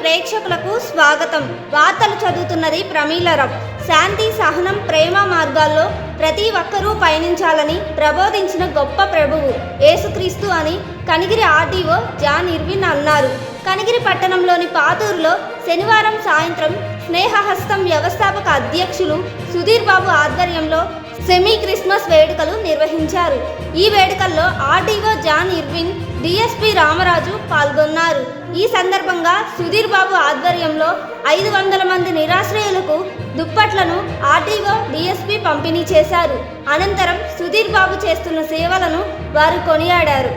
ప్రేక్షకులకు స్వాగతం. వార్తలు చదువుతున్నది ప్రమీలరావు. శాంతి, సహనం, ప్రేమ మార్గాల్లో ప్రతి ఒక్కరూ పయనించాలని ప్రబోధించిన గొప్ప ప్రభువు యేసుక్రీస్తు అని కనిగిరి ఆర్డీఓ జాన్ ఇర్విన్ అన్నారు. కనిగిరి పట్టణంలోని పాతూరులో శనివారం సాయంత్రం స్నేహహస్తం వ్యవస్థాపక అధ్యక్షులు సుధీర్ బాబు ఆధ్వర్యంలో సెమీ క్రిస్మస్ వేడుకలు నిర్వహించారు. ఈ వేడుకల్లో RDO John Irwin, DSP Ramaraju పాల్గొన్నారు. ఈ సందర్భంగా సుధీర్ బాబు ఆధ్వర్యంలో 500 మంది నిరాశ్రయులకు దుప్పట్లను ఆర్డీఓ, డిఎస్పీ పంపిణీ చేశారు. అనంతరం సుధీర్ బాబు చేస్తున్న సేవలను వారు కొనియాడారు.